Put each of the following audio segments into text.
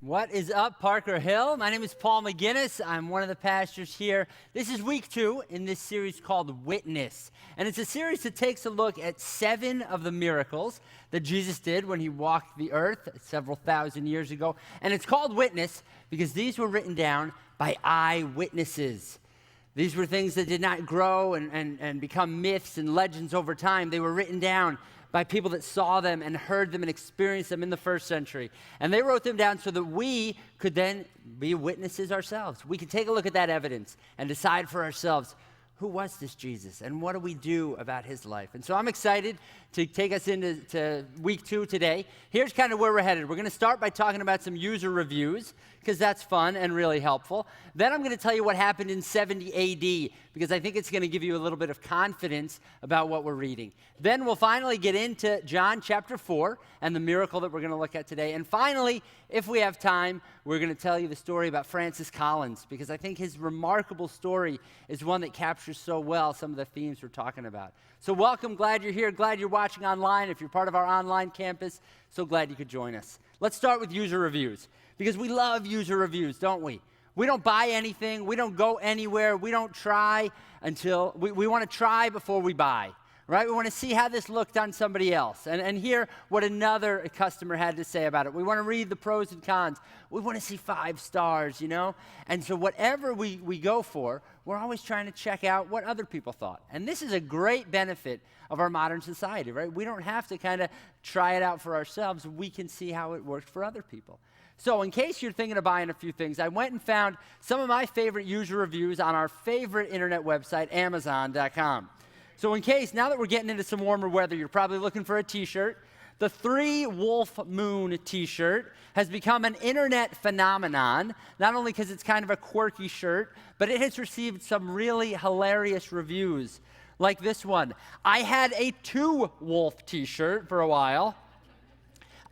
What is up, Parker Hill? My name is Paul McGinnis. I'm one of the pastors here. This is week 2 in this series called Witness. And it's a series that takes a look at 7 of the miracles that Jesus did when he walked the earth several thousand years ago. And it's called Witness because these were written down by eyewitnesses. These were things that did not grow and become myths and legends over time. They were written down by people that saw them and heard them and experienced them in the first century. And they wrote them down so that we could then be witnesses ourselves. We could take a look at that evidence and decide for ourselves, who was this Jesus and what do we do about his life? And so I'm excited to take us into week 2 today. Here's kind of where we're headed. We're going to start by talking about some user reviews because that's fun and really helpful. Then I'm going to tell you what happened in 70 AD because I think it's going to give you a little bit of confidence about what we're reading. Then we'll finally get into John chapter 4 and the miracle that we're going to look at today. And finally, if we have time, we're going to tell you the story about Francis Collins because I think his remarkable story is one that captures so well some of the themes we're talking about. So welcome, glad you're here, glad you're watching online. If you're part of our online campus, so glad you could join us. Let's start with user reviews because we love user reviews, don't we? We don't buy anything, we don't go anywhere, we don't try until, we want to try before we buy. Right? We want to see how this looked on somebody else and hear what another customer had to say about it. We want to read the pros and cons. We want to see 5 stars, you know? And so whatever we go for, we're always trying to check out what other people thought. And this is a great benefit of our modern society, right? We don't have to kind of try it out for ourselves. We can see how it worked for other people. So in case you're thinking of buying a few things, I went and found some of my favorite user reviews on our favorite internet website, Amazon.com. So in case, now that we're getting into some warmer weather, you're probably looking for a t-shirt. The 3 Wolf Moon t-shirt has become an internet phenomenon, not only because it's kind of a quirky shirt, but it has received some really hilarious reviews, like this one. I had a 2 Wolf t-shirt for a while.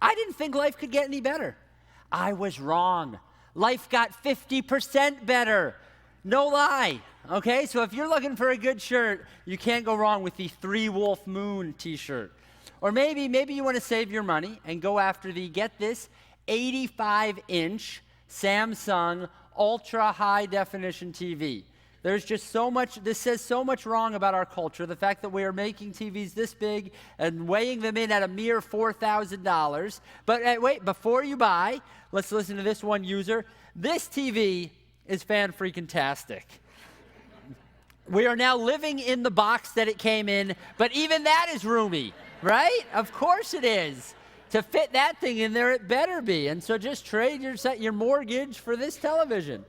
I didn't think life could get any better. I was wrong. Life got 50% better. No lie. Okay, so if you're looking for a good shirt, you can't go wrong with the 3 Wolf Moon t-shirt. Or maybe you want to save your money and go after the, get this, 85-inch Samsung ultra high definition TV. There's just so much, this says so much wrong about our culture, the fact that we are making TVs this big and weighing them in at a mere $4,000. But wait, before you buy, let's listen to this one user. This TV is fan-freaking-tastic. We are now living in the box that it came in, but even that is roomy, right? Of course it is. To fit that thing in there, it better be. And so just trade your mortgage for this television.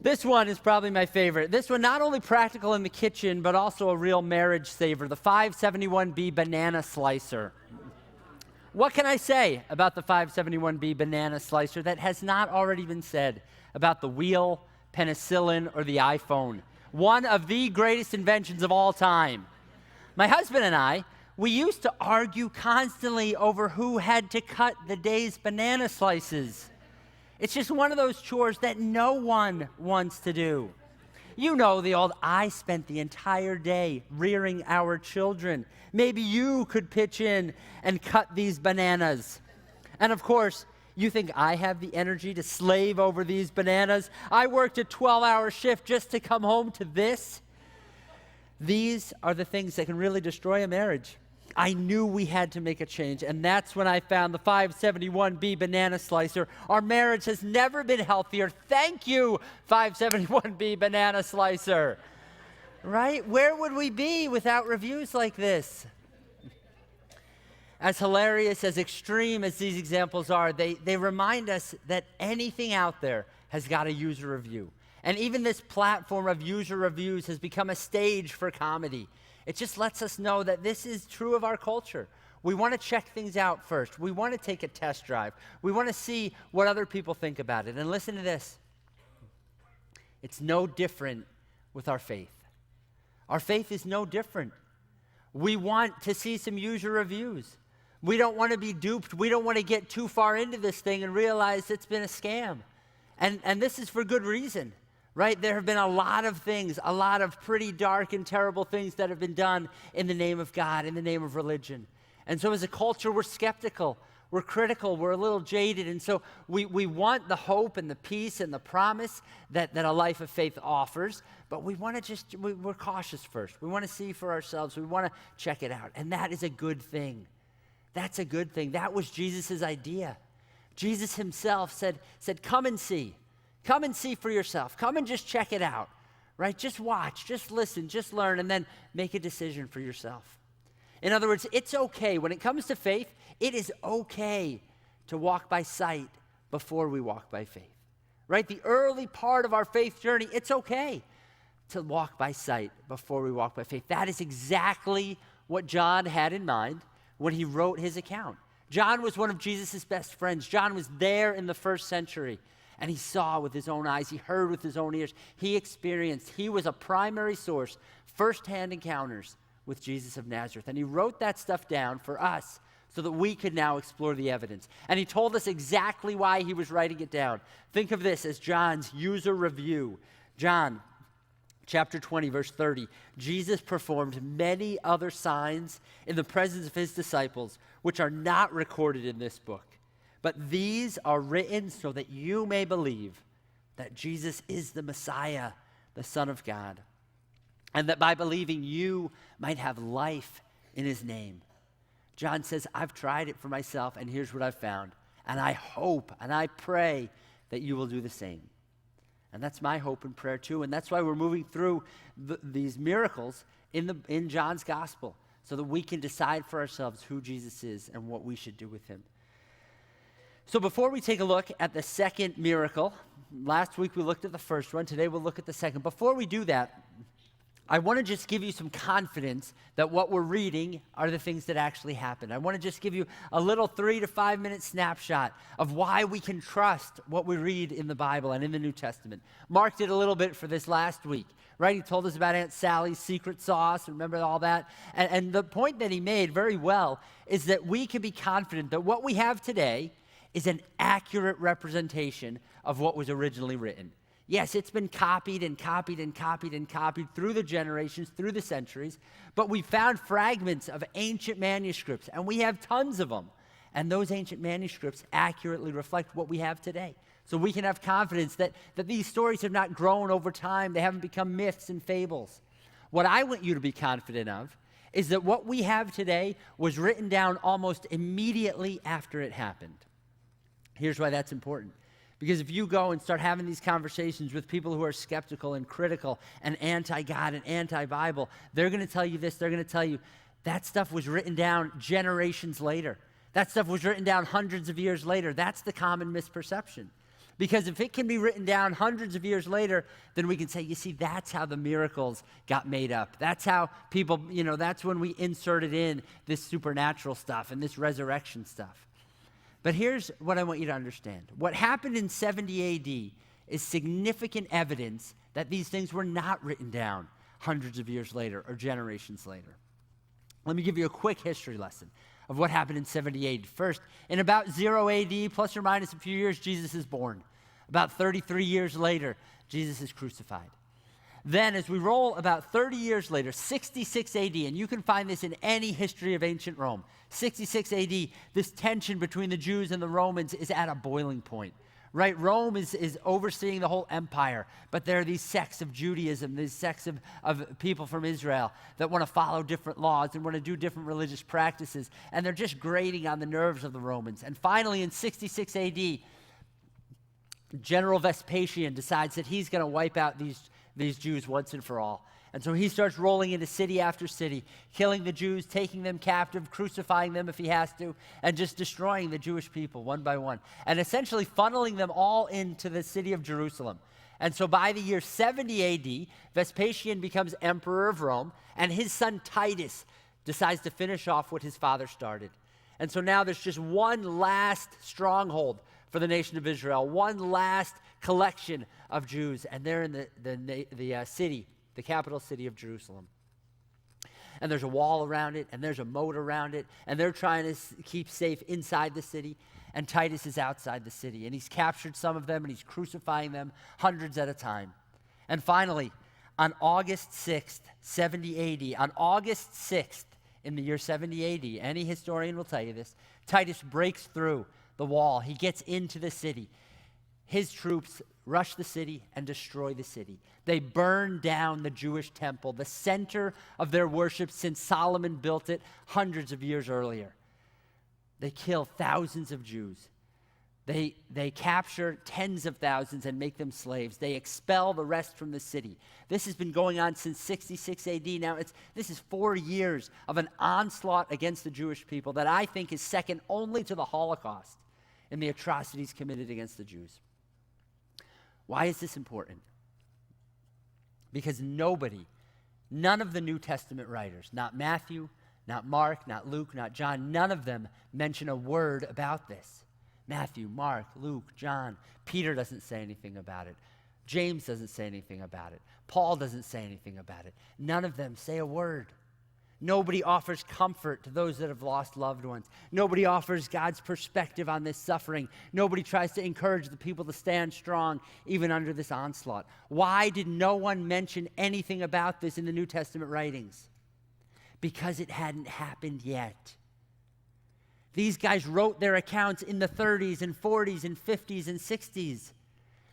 This one is probably my favorite. This one, not only practical in the kitchen, but also a real marriage saver, the 571B banana slicer. What can I say about the 571B banana slicer that has not already been said about the wheel, penicillin, or the iPhone? One of the greatest inventions of all time. My husband and I, we used to argue constantly over who had to cut the day's banana slices. It's just one of those chores that no one wants to do. You know the old, I spent the entire day rearing our children. Maybe you could pitch in and cut these bananas. And of course, you think I have the energy to slave over these bananas? I worked a 12-hour shift just to come home to this. These are the things that can really destroy a marriage. I knew we had to make a change, and that's when I found the 571B banana slicer. Our marriage has never been healthier. Thank you, 571B banana slicer. Right? Where would we be without reviews like this? As hilarious, as extreme as these examples are, they remind us that anything out there has got a user review. And even this platform of user reviews has become a stage for comedy. It just lets us know that this is true of our culture. We want to check things out first. We want to take a test drive. We want to see what other people think about it. And listen to this. It's no different with our faith. Our faith is no different. We want to see some user reviews. We don't want to be duped. We don't want to get too far into this thing and realize it's been a scam. And this is for good reason, right? There have been a lot of things, a lot of pretty dark and terrible things that have been done in the name of God, in the name of religion. And so as a culture, we're skeptical. We're critical, we're a little jaded, and so we want the hope and the peace and the promise that a life of faith offers, but we want to we're cautious first. We want to see for ourselves. We want to check it out, and that is a good thing. That's a good thing. That was Jesus' idea. Jesus himself said, come and see. Come and see for yourself. Come and just check it out, right? Just watch, just listen, just learn, and then make a decision for yourself. In other words, it's okay. When it comes to faith, it is okay to walk by sight before we walk by faith, right? The early part of our faith journey, it's okay to walk by sight before we walk by faith. That is exactly what John had in mind when he wrote his account. John was one of Jesus' best friends. John was there in the first century, and he saw with his own eyes. He heard with his own ears. He experienced. He was a primary source, firsthand encounters with Jesus of Nazareth. And he wrote that stuff down for us so that we could now explore the evidence. And he told us exactly why he was writing it down. Think of this as John's user review. John chapter 20, verse 30, Jesus performed many other signs in the presence of his disciples, which are not recorded in this book. But these are written so that you may believe that Jesus is the Messiah, the Son of God, and that by believing you might have life in his name. John says, I've tried it for myself, and here's what I've found. And I hope and I pray that you will do the same. And that's my hope and prayer too. And that's why we're moving through these miracles in John's gospel, so that we can decide for ourselves who Jesus is and what we should do with him. So before we take a look at the second miracle, last week we looked at the first one, today we'll look at the second. Before we do that, I want to just give you some confidence that what we're reading are the things that actually happened. I want to just give you a little 3 to 5 minute snapshot of why we can trust what we read in the Bible and in the New Testament. Mark did a little bit for this last week, right? He told us about Aunt Sally's secret sauce, remember all that? And the point that he made very well is that we can be confident that what we have today is an accurate representation of what was originally written. Yes, it's been copied and copied and copied and copied through the generations, through the centuries, but we found fragments of ancient manuscripts, and we have tons of them. And those ancient manuscripts accurately reflect what we have today. So we can have confidence that these stories have not grown over time. They haven't become myths and fables. What I want you to be confident of is that what we have today was written down almost immediately after it happened. Here's why that's important. Because if you go and start having these conversations with people who are skeptical and critical and anti-God and anti-Bible, they're going to tell you this, they're going to tell you that stuff was written down generations later. That stuff was written down hundreds of years later. That's the common misperception. Because if it can be written down hundreds of years later, then we can say, you see, that's how the miracles got made up. That's how people, that's when we inserted in this supernatural stuff and this resurrection stuff. But here's what I want you to understand. What happened in 70 AD is significant evidence that these things were not written down hundreds of years later or generations later. Let me give you a quick history lesson of what happened in 70 AD. First, in about 0 AD, plus or minus a few years, Jesus is born. About 33 years later, Jesus is crucified. Then, as we roll about 30 years later, 66 AD, and you can find this in any history of ancient Rome, 66 AD, this tension between the Jews and the Romans is at a boiling point, right? Rome is overseeing the whole empire, but there are these sects of Judaism, these sects of people from Israel that want to follow different laws and want to do different religious practices, and they're just grating on the nerves of the Romans. And finally, in 66 AD, General Vespasian decides that he's going to wipe out these Jews once and for all. And so he starts rolling into city after city, killing the Jews, taking them captive, crucifying them if he has to, and just destroying the Jewish people one by one, and essentially funneling them all into the city of Jerusalem. And so by the year 70 AD, Vespasian becomes emperor of Rome, and his son Titus decides to finish off what his father started. And so now there's just one last stronghold for the nation of Israel, one last collection of Jews, and they're in the city, the capital city of Jerusalem. And there's a wall around it, and there's a moat around it, and they're trying to keep safe inside the city, and Titus is outside the city, and he's captured some of them, and he's crucifying them hundreds at a time. And finally, on August 6th, 70 AD, on August 6th, in the year 70 AD, any historian will tell you this, Titus breaks through the wall. He gets into the city. His troops rush the city and destroy the city. They burn down the Jewish temple, the center of their worship since Solomon built it hundreds of years earlier. They kill thousands of Jews. They capture tens of thousands and make them slaves. They expel the rest from the city. This has been going on since 66 AD. Now, this is 4 years of an onslaught against the Jewish people that I think is second only to the Holocaust in the atrocities committed against the Jews. Why is this important? Because none of the New Testament writers, not Matthew, not Mark, not Luke, not John, none of them mention a word about this. Matthew, Mark, Luke, John. Peter doesn't say anything about it. James doesn't say anything about it. Paul doesn't say anything about it. None of them say a word. Nobody offers comfort to those that have lost loved ones. Nobody offers God's perspective on this suffering. Nobody tries to encourage the people to stand strong even under this onslaught. Why did no one mention anything about this in the New Testament writings? Because it hadn't happened yet. These guys wrote their accounts in the 30s and 40s and 50s and 60s.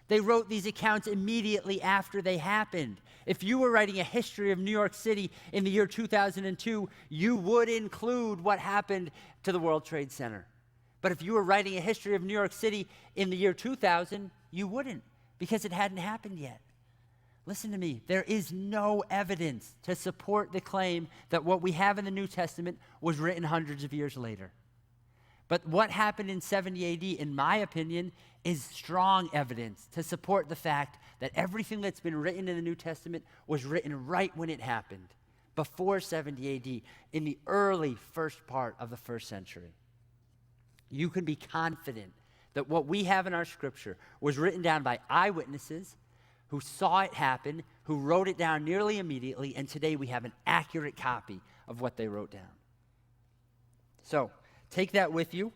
They wrote these accounts immediately after they happened. If you were writing a history of New York City in the year 2002, you would include what happened to the World Trade Center. But if you were writing a history of New York City in the year 2000, you wouldn't, because it hadn't happened yet. Listen to me. There is no evidence to support the claim that what we have in the New Testament was written hundreds of years later. But what happened in 70 AD, in my opinion, is strong evidence to support the fact that everything that's been written in the New Testament was written right when it happened, before 70 AD, in the early first part of the first century. You can be confident that what we have in our scripture was written down by eyewitnesses who saw it happen, who wrote it down nearly immediately, and today we have an accurate copy of what they wrote down. So, take that with you.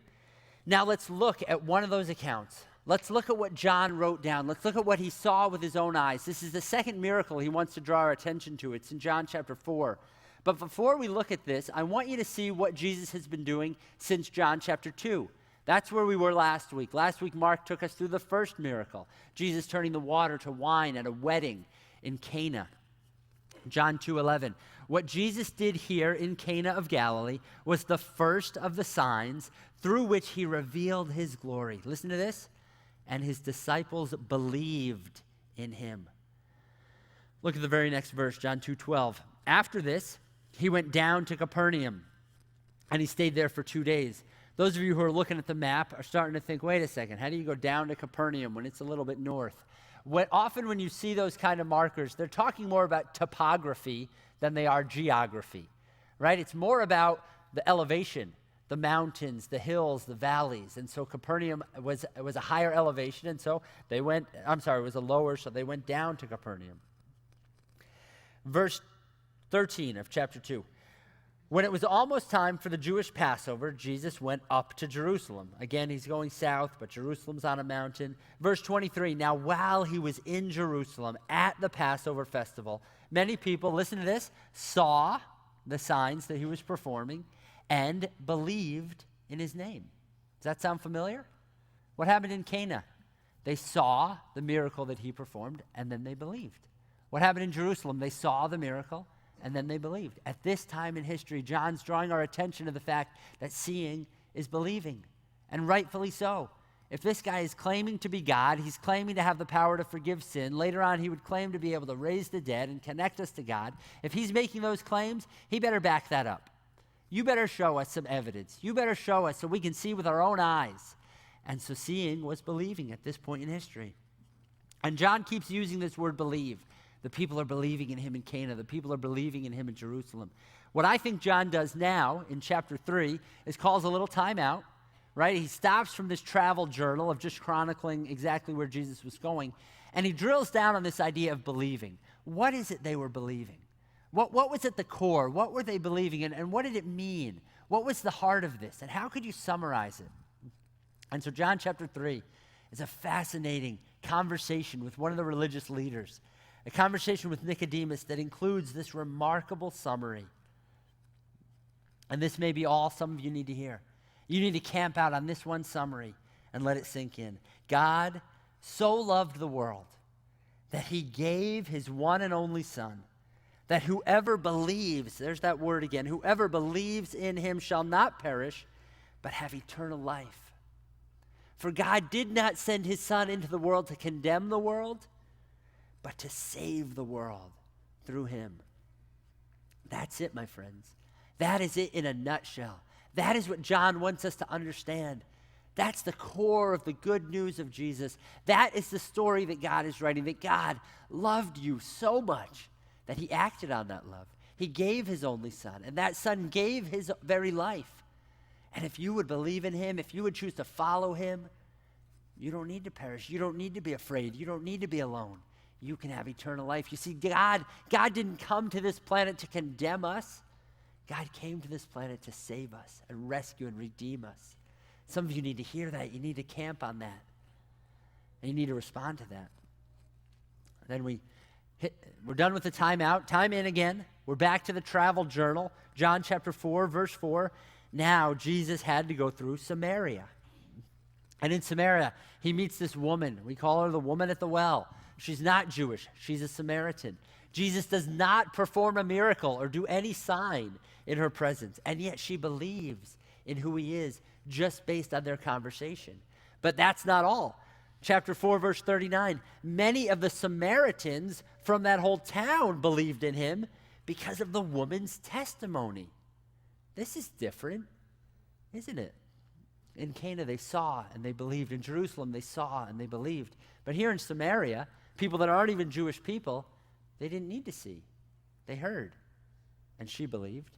Now let's look at one of those accounts. Let's look at what John wrote down. Let's look at what he saw with his own eyes. This is the second miracle he wants to draw our attention to. It's in John chapter 4. But before we look at this, I want you to see what Jesus has been doing since John chapter 2. That's where we were last week. Last week, Mark took us through the first miracle, Jesus turning the water to wine at a wedding in Cana. John 2:11. What Jesus did here in Cana of Galilee was the first of the signs through which he revealed his glory. Listen to this. And his disciples believed in him. Look at the very next verse, John 2:12. After this, he went down to Capernaum, and he stayed there for 2 days. Those of you who are looking at the map are starting to think, wait a second, how do you go down to Capernaum when it's a little bit north? Often when you see those kind of markers, they're talking more about topography than they are geography, right? It's more about the elevation, the mountains, the hills, the valleys. And so Capernaum was a higher elevation, and so it was a lower, so they went down to Capernaum. Verse 13 of chapter 2. When it was almost time for the Jewish Passover, Jesus went up to Jerusalem. Again, he's going south, but Jerusalem's on a mountain. Verse 23, now while he was in Jerusalem at the Passover festival, many people, listen to this, saw the signs that he was performing and believed in his name. Does that sound familiar? What happened in Cana? They saw the miracle that he performed, and then they believed. What happened in Jerusalem? They saw the miracle, and then they believed. At this time in history, John's drawing our attention to the fact that seeing is believing, and rightfully so. If this guy is claiming to be God, he's claiming to have the power to forgive sin. Later on, he would claim to be able to raise the dead and connect us to God. If he's making those claims, he better back that up. You better show us some evidence. You better show us so we can see with our own eyes. And so seeing was believing at this point in history. And John keeps using this word believe. The people are believing in him in Cana. The people are believing in him in Jerusalem. What I think John does now in chapter 3 is calls a little time out, right? He stops from this travel journal of just chronicling exactly where Jesus was going, and he drills down on this idea of believing. What is it they were believing? What was at the core? What were they believing in, and what did it mean? What was the heart of this, and how could you summarize it? And so John chapter 3 is a fascinating conversation with one of the religious leaders, a conversation with Nicodemus that includes this remarkable summary. And this may be all some of you need to hear. You need to camp out on this one summary and let it sink in. God so loved the world that he gave his one and only Son, that whoever believes, there's that word again, whoever believes in him shall not perish, but have eternal life. For God did not send his Son into the world to condemn the world, but to save the world through him. That's it, my friends. That is it in a nutshell. That is what John wants us to understand. That's the core of the good news of Jesus. That is the story that God is writing, that God loved you so much that he acted on that love. He gave his only Son, and that Son gave his very life. And if you would believe in him, if you would choose to follow him, you don't need to perish. You don't need to be afraid. You don't need to be alone. You can have eternal life. You see, God didn't come to this planet to condemn us. God came to this planet to save us and rescue and redeem us. Some of you need to hear that. You need to camp on that. And you need to respond to that. Then we're done with the timeout. Time in again. We're back to the travel journal. John chapter 4, verse 4. Now Jesus had to go through Samaria. And in Samaria, he meets this woman. We call her the woman at the well. She's not Jewish. She's a Samaritan. Jesus does not perform a miracle or do any sign in her presence, and yet she believes in who he is just based on their conversation. But that's not all. Chapter 4, verse 39, many of the Samaritans from that whole town believed in him because of the woman's testimony. This is different, isn't it? In Cana, they saw and they believed. In Jerusalem, they saw and they believed. But here in Samaria, people that aren't even Jewish people, they didn't need to see. They heard, and she believed.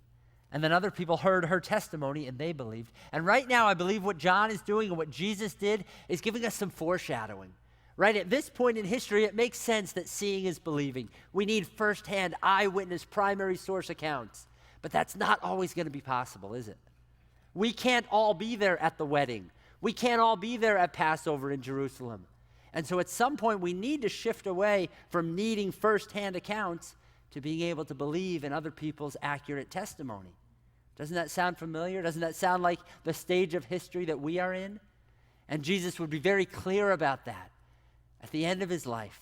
And then other people heard her testimony, and they believed. And right now, I believe what John is doing and what Jesus did is giving us some foreshadowing. Right at this point in history, it makes sense that seeing is believing. We need firsthand, eyewitness, primary source accounts. But that's not always going to be possible, is it? We can't all be there at the wedding. We can't all be there at Passover in Jerusalem. And so at some point, we need to shift away from needing firsthand accounts to being able to believe in other people's accurate testimony. Doesn't that sound familiar? Doesn't that sound like the stage of history that we are in? And Jesus would be very clear about that at the end of his life.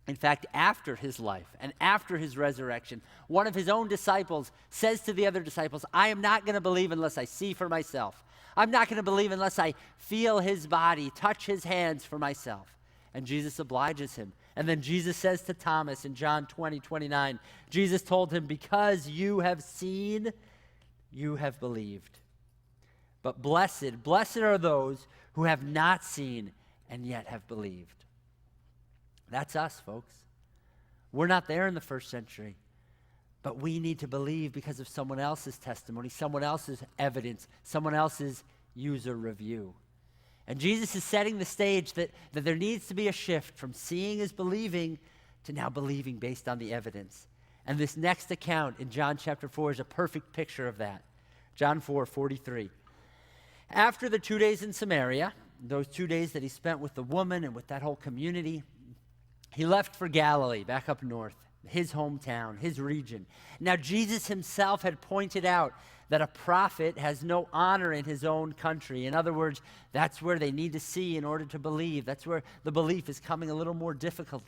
In fact, after his life and after his resurrection, one of his own disciples says to the other disciples, I am not going to believe unless I see for myself. I'm not going to believe unless I feel his body, touch his hands for myself. And Jesus obliges him. And then Jesus says to Thomas in John 20:29, Jesus told him, because you have seen, you have believed. But blessed are those who have not seen and yet have believed. That's us, folks. We're not there in the first century, but we need to believe because of someone else's testimony, someone else's evidence, someone else's user review. And Jesus is setting the stage that there needs to be a shift from seeing as believing to now believing based on the evidence. And this next account in John chapter 4 is a perfect picture of that. John 4:43. After the 2 days in Samaria, those 2 days that he spent with the woman and with that whole community, he left for Galilee, back up north, his hometown, his region. Now, Jesus himself had pointed out that a prophet has no honor in his own country. In other words, that's where they need to see in order to believe. That's where the belief is coming a little more difficult.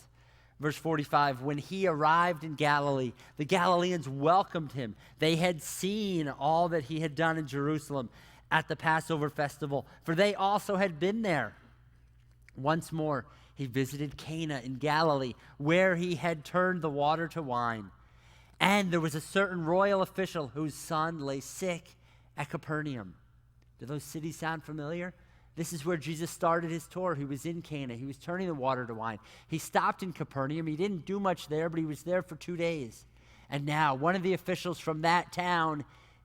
Verse 45, when he arrived in Galilee, the Galileans welcomed him. They had seen all that he had done in Jerusalem at the Passover festival, for they also had been there. Once more, he visited Cana in Galilee, where he had turned the water to wine. And there was a certain royal official whose son lay sick at Capernaum. Do those cities sound familiar? This is where Jesus started his tour. He was in Cana. He was turning the water to wine. He stopped in Capernaum. He didn't do much there, but he was there for 2 days. And now one of the officials from that town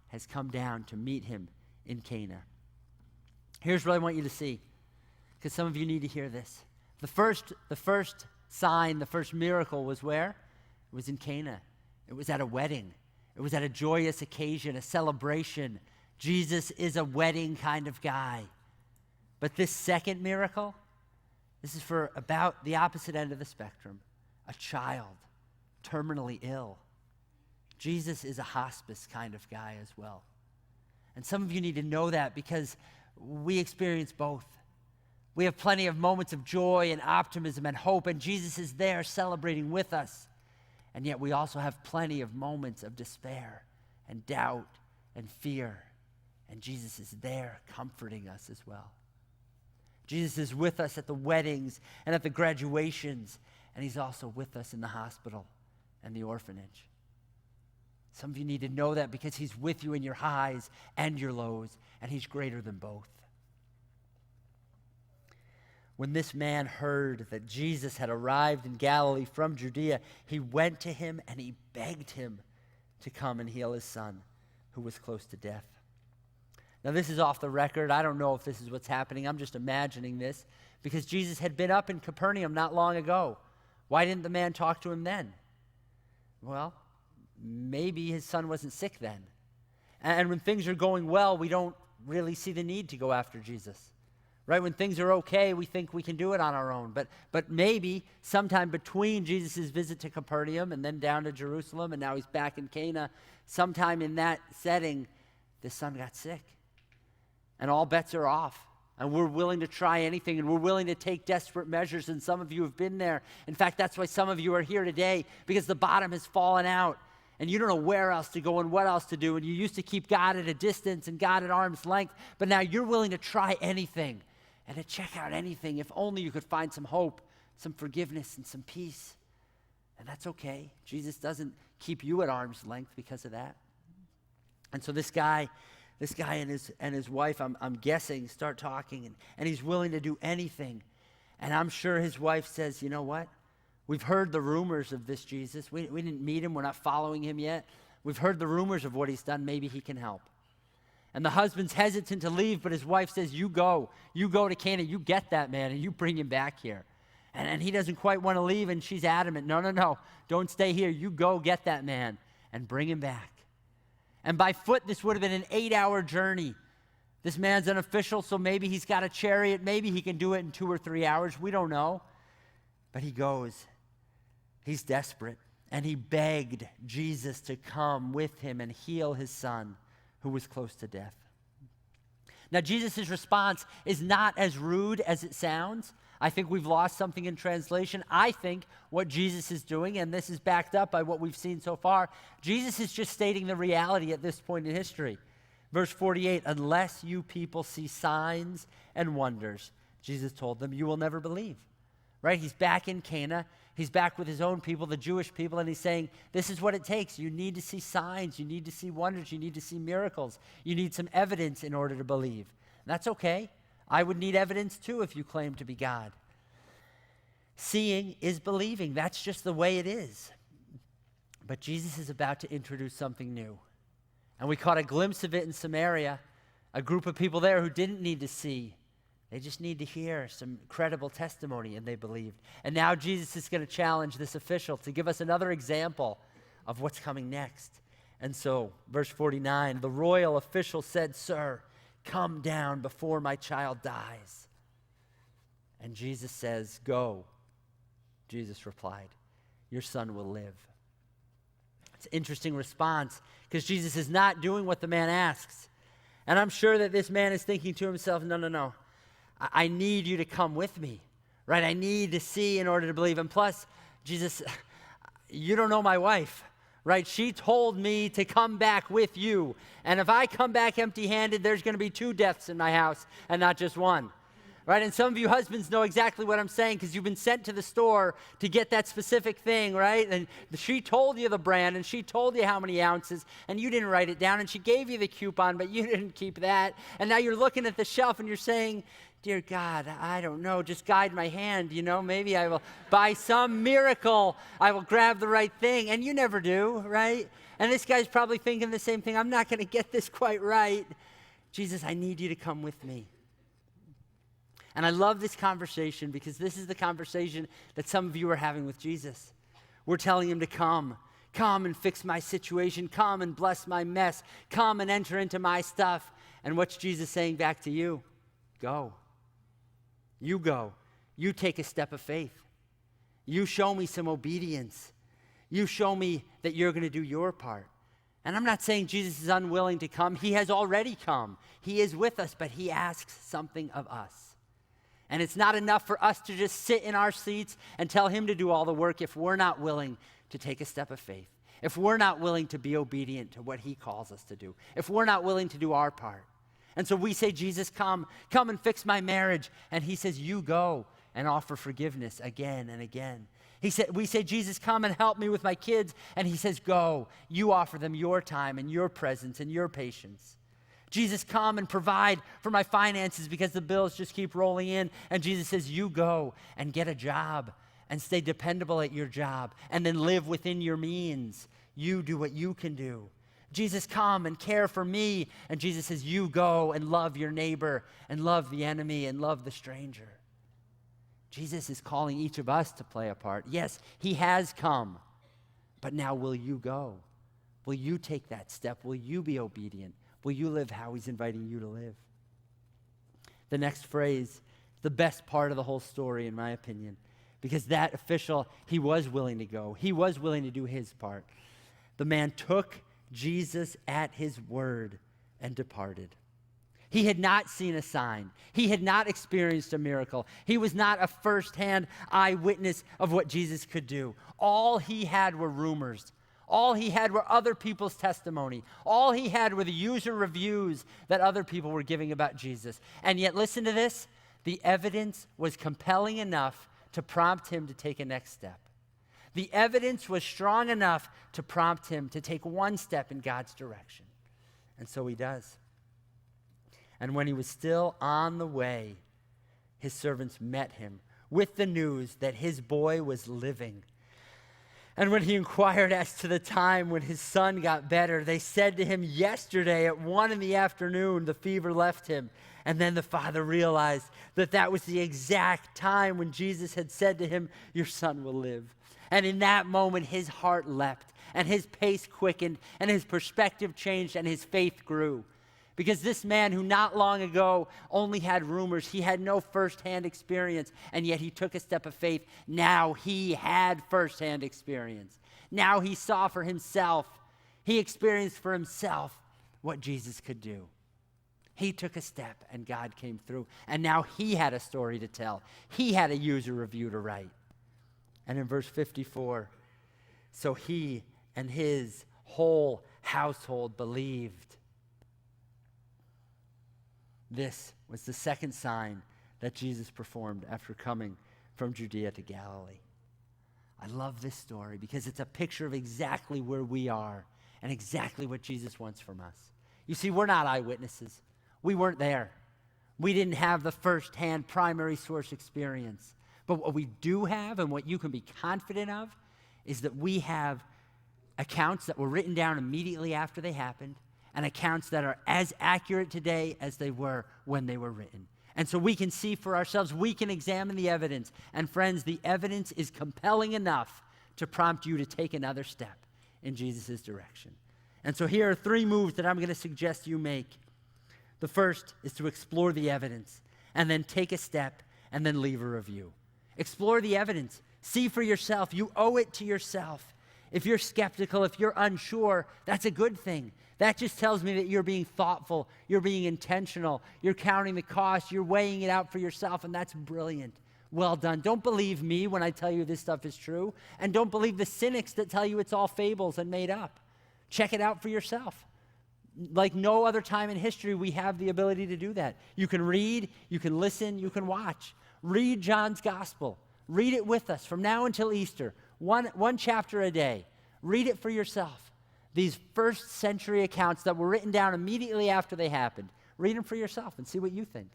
has come down to meet him in Cana. Here's what I want you to see, because some of you need to hear this. The first sign, the first miracle was where? It was in Cana. It was at a wedding. It was at a joyous occasion, a celebration. Jesus is a wedding kind of guy. But this second miracle, this is for about the opposite end of the spectrum. A child, terminally ill. Jesus is a hospice kind of guy as well. And some of you need to know that because we experience both. We have plenty of moments of joy and optimism and hope, and Jesus is there celebrating with us. And yet we also have plenty of moments of despair and doubt and fear. And Jesus is there comforting us as well. Jesus is with us at the weddings and at the graduations, and he's also with us in the hospital and the orphanage. Some of you need to know that because he's with you in your highs and your lows, and he's greater than both. When this man heard that Jesus had arrived in Galilee from Judea, he went to him and he begged him to come and heal his son, who was close to death. Now, this is off the record. I don't know if this is what's happening. I'm just imagining this because Jesus had been up in Capernaum not long ago. Why didn't the man talk to him then? Well, maybe his son wasn't sick then. And when things are going well, we don't really see the need to go after Jesus. Right? When things are okay, we think we can do it on our own. But maybe sometime between Jesus' visit to Capernaum and then down to Jerusalem, and now he's back in Cana, sometime in that setting, the son got sick. And all bets are off. And we're willing to try anything, and we're willing to take desperate measures, and some of you have been there. In fact, that's why some of you are here today, because the bottom has fallen out, and you don't know where else to go and what else to do, and you used to keep God at a distance and God at arm's length, but now you're willing to try anything and to check out anything, if only you could find some hope, some forgiveness, and some peace. And that's okay. Jesus doesn't keep you at arm's length because of that. And so this guy and his wife, I'm guessing, start talking, and he's willing to do anything. And I'm sure his wife says, you know what? We've heard the rumors of this Jesus. We didn't meet him. We're not following him yet. We've heard the rumors of what he's done. Maybe he can help. And the husband's hesitant to leave, but his wife says, you go to Cana, you get that man, and you bring him back here. And he doesn't quite want to leave, and she's adamant, no, don't stay here. You go get that man and bring him back. And by foot, this would have been an 8-hour journey. This man's an official, so maybe he's got a chariot. Maybe he can do it in 2 or 3 hours. We don't know. But he goes. He's desperate. And he begged Jesus to come with him and heal his son, who was close to death. Now, Jesus' response is not as rude as it sounds. I think we've lost something in translation. I think what Jesus is doing, and this is backed up by what we've seen so far, Jesus is just stating the reality at this point in history. Verse 48, unless you people see signs and wonders, Jesus told them, you will never believe. Right? He's back in Cana. He's back with his own people, the Jewish people, and he's saying, this is what it takes. You need to see signs. You need to see wonders. You need to see miracles. You need some evidence in order to believe. And that's okay. I would need evidence too if you claim to be God. Seeing is believing. That's just the way it is. But Jesus is about to introduce something new. And we caught a glimpse of it in Samaria, a group of people there who didn't need to see. They just need to hear some credible testimony, and they believed. And now Jesus is going to challenge this official to give us another example of what's coming next. And so, verse 49, the royal official said, sir, come down before my child dies. And Jesus says, go. Jesus replied, your son will live. It's an interesting response because Jesus is not doing what the man asks. And I'm sure that this man is thinking to himself, no. I need you to come with me, right? I need to see in order to believe. And plus, Jesus, you don't know my wife, right? She told me to come back with you. And if I come back empty-handed, there's going to be 2 deaths in my house and not just one, right? And some of you husbands know exactly what I'm saying because you've been sent to the store to get that specific thing, right? And she told you the brand and she told you how many ounces and you didn't write it down and she gave you the coupon, but you didn't keep that. And now you're looking at the shelf and you're saying, dear God, I don't know, just guide my hand, maybe I will, by some miracle, I will grab the right thing. And you never do, right? And this guy's probably thinking the same thing. I'm not going to get this quite right. Jesus, I need you to come with me. And I love this conversation because this is the conversation that some of you are having with Jesus. We're telling him to come and fix my situation. Come and bless my mess. Come and enter into my stuff. And what's Jesus saying back to you? Go. You go. You take a step of faith. You show me some obedience. You show me that you're going to do your part. And I'm not saying Jesus is unwilling to come. He has already come. He is with us, but he asks something of us. And it's not enough for us to just sit in our seats and tell him to do all the work if we're not willing to take a step of faith, if we're not willing to be obedient to what he calls us to do, if we're not willing to do our part. And so we say, Jesus, come and fix my marriage. And he says, you go and offer forgiveness again and again. We say, Jesus, come and help me with my kids. And he says, go. You offer them your time and your presence and your patience. Jesus, come and provide for my finances because the bills just keep rolling in. And Jesus says, you go and get a job and stay dependable at your job and then live within your means. You do what you can do. Jesus, come and care for me. And Jesus says, you go and love your neighbor and love the enemy and love the stranger. Jesus is calling each of us to play a part. Yes, he has come, but now will you go? Will you take that step? Will you be obedient? Will you live how he's inviting you to live? The next phrase, the best part of the whole story, in my opinion, because that official, he was willing to go. He was willing to do his part. The man took Jesus at his word and departed. He had not seen a sign. He had not experienced a miracle. He was not a firsthand eyewitness of what Jesus could do. All he had were rumors. All he had were other people's testimony. All he had were the user reviews that other people were giving about Jesus. And yet, listen to this, the evidence was compelling enough to prompt him to take a next step. The evidence was strong enough to prompt him to take one step in God's direction. And so he does. And when he was still on the way, his servants met him with the news that his boy was living. And when he inquired as to the time when his son got better, they said to him, yesterday at 1 p.m, the fever left him. And then the father realized that that was the exact time when Jesus had said to him, your son will live. And in that moment, his heart leapt, and his pace quickened, and his perspective changed, and his faith grew. Because this man who not long ago only had rumors, he had no firsthand experience, and yet he took a step of faith. Now he had firsthand experience. Now he saw for himself. He experienced for himself what Jesus could do. He took a step, and God came through. And now he had a story to tell. He had a user review to write. And in verse 54, so he and his whole household believed. This was the second sign that Jesus performed after coming from Judea to Galilee. I love this story because it's a picture of exactly where we are and exactly what Jesus wants from us. You see, we're not eyewitnesses. We weren't there. We didn't have the firsthand primary source experience. But what we do have and what you can be confident of is that we have accounts that were written down immediately after they happened and accounts that are as accurate today as they were when they were written. And so we can see for ourselves, we can examine the evidence. And friends, the evidence is compelling enough to prompt you to take another step in Jesus' direction. And so here are 3 moves that I'm going to suggest you make. The first is to explore the evidence and then take a step and then leave a review. Explore the evidence. See for yourself. You owe it to yourself. If you're skeptical, if you're unsure, that's a good thing. That just tells me that you're being thoughtful, you're being intentional, you're counting the cost, you're weighing it out for yourself, and that's brilliant. Well done. Don't believe me when I tell you this stuff is true, and don't believe the cynics that tell you it's all fables and made up. Check it out for yourself. Like no other time in history, we have the ability to do that. You can read, you can listen, you can watch. Read John's gospel. Read it with us from now until Easter. One chapter a day. Read it for yourself. These first century accounts that were written down immediately after they happened. Read them for yourself and see what you think.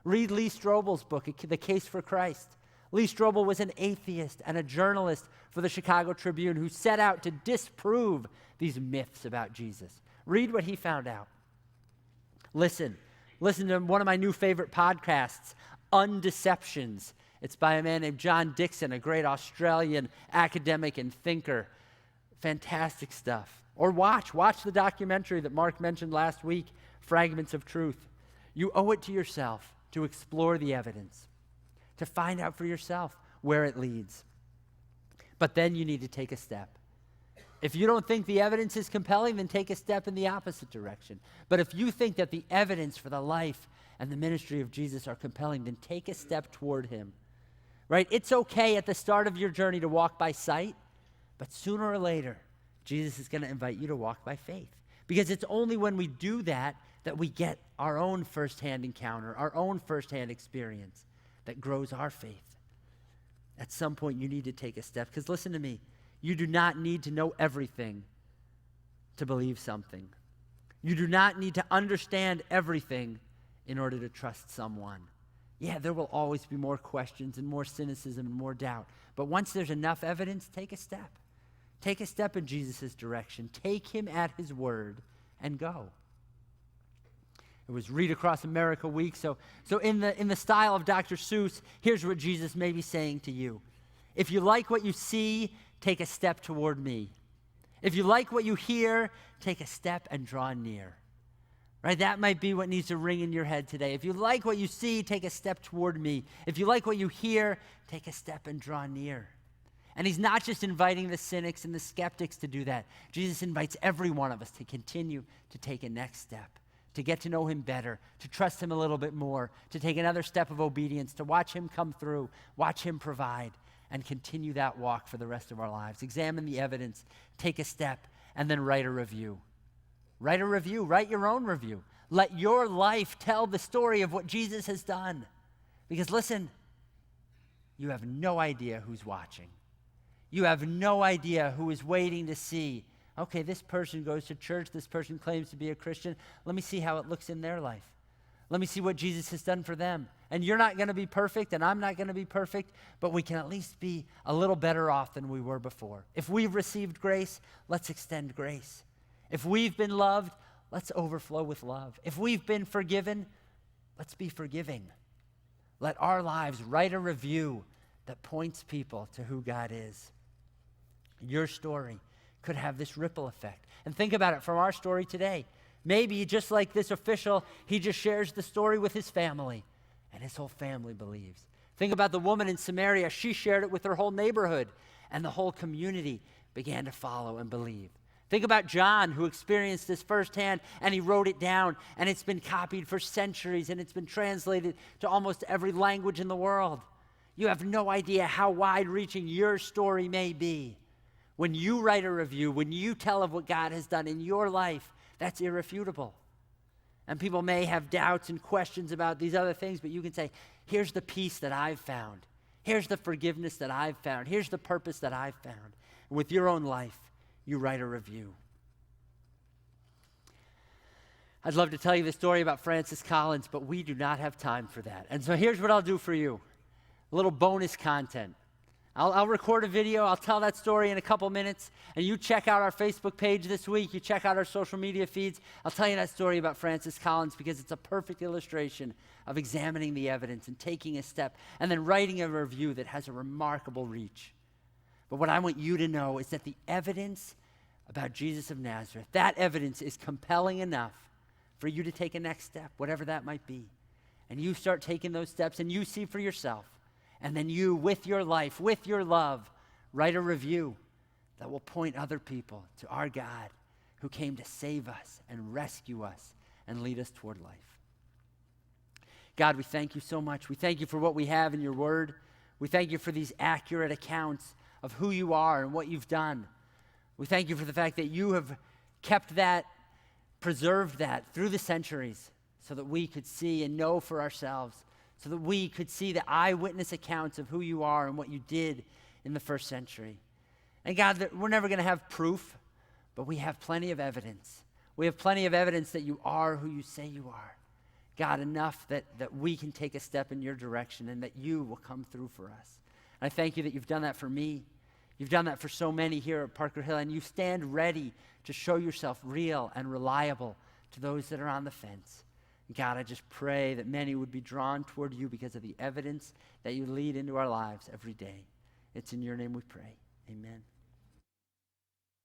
Read Lee Strobel's book, The Case for Christ. Lee Strobel was an atheist and a journalist for the Chicago Tribune who set out to disprove these myths about Jesus. Read what he found out. Listen to one of my new favorite podcasts, Undeceptions. It's by a man named John Dixon, a great Australian academic and thinker. Fantastic stuff. Or watch the documentary that Mark mentioned last week, Fragments of Truth. You owe it to yourself to explore the evidence, to find out for yourself where it leads. But then you need to take a step. If you don't think the evidence is compelling, then take a step in the opposite direction. But if you think that the evidence for the life and the ministry of Jesus are compelling, then take a step toward him. Right? It's okay at the start of your journey to walk by sight, but sooner or later, Jesus is going to invite you to walk by faith. Because it's only when we do that that we get our own firsthand encounter, our own firsthand experience that grows our faith. At some point, you need to take a step. Because listen to me, you do not need to know everything to believe something. You do not need to understand everything in order to trust someone. Yeah, there will always be more questions and more cynicism and more doubt. But once there's enough evidence, take a step. Take a step in Jesus' direction. Take him at his word and go. It was Read Across America week. So in the style of Dr. Seuss, here's what Jesus may be saying to you. If you like what you see, take a step toward me. If you like what you hear, take a step and draw near. Right? That might be what needs to ring in your head today. If you like what you see, take a step toward me. If you like what you hear, take a step and draw near. And he's not just inviting the cynics and the skeptics to do that. Jesus invites every one of us to continue to take a next step, to get to know him better, to trust him a little bit more, to take another step of obedience, to watch him come through, watch him provide, and continue that walk for the rest of our lives. Examine the evidence, take a step, and then write a review. Write a review. Write your own review. Let your life tell the story of what Jesus has done. Because listen, you have no idea who's watching. You have no idea who is waiting to see, okay, this person goes to church, this person claims to be a Christian. Let me see how it looks in their life. Let me see what Jesus has done for them. And you're not going to be perfect, and I'm not going to be perfect, but we can at least be a little better off than we were before. If we've received grace, let's extend grace. If we've been loved, let's overflow with love. If we've been forgiven, let's be forgiving. Let our lives write a review that points people to who God is. Your story could have this ripple effect. And think about it from our story today. Maybe just like this official, he just shares the story with his family, and his whole family believes. Think about the woman in Samaria. She shared it with her whole neighborhood, and the whole community began to follow and believe. Think about John, who experienced this firsthand, and he wrote it down, and it's been copied for centuries, and it's been translated to almost every language in the world. You have no idea how wide-reaching your story may be. When you write a review, when you tell of what God has done in your life, that's irrefutable. And people may have doubts and questions about these other things, but you can say, here's the peace that I've found. Here's the forgiveness that I've found. Here's the purpose that I've found. And with your own life, you write a review. I'd love to tell you the story about Francis Collins, but we do not have time for that. And so here's what I'll do for you. A little bonus content. I'll record a video. I'll tell that story in a couple minutes. And you check out our Facebook page this week. You check out our social media feeds. I'll tell you that story about Francis Collins because it's a perfect illustration of examining the evidence and taking a step and then writing a review that has a remarkable reach. But what I want you to know is that the evidence about Jesus of Nazareth, that evidence is compelling enough for you to take a next step, whatever that might be. And you start taking those steps and you see for yourself. And then you, with your life, with your love, write a review that will point other people to our God who came to save us and rescue us and lead us toward life. God, we thank you so much. We thank you for what we have in your word. We thank you for these accurate accounts of who you are and what you've done. We thank you for the fact that you have kept that, preserved that through the centuries so that we could see and know for ourselves, so that we could see the eyewitness accounts of who you are and what you did in the first century. And God, that we're never going to have proof, but we have plenty of evidence. We have plenty of evidence that you are who you say you are. God, enough that we can take a step in your direction and that you will come through for us. And I thank you that you've done that for me. You've done that for so many here at Parker Hill, and you stand ready to show yourself real and reliable to those that are on the fence. God, I just pray that many would be drawn toward you because of the evidence that you lead into our lives every day. It's in your name we pray. Amen.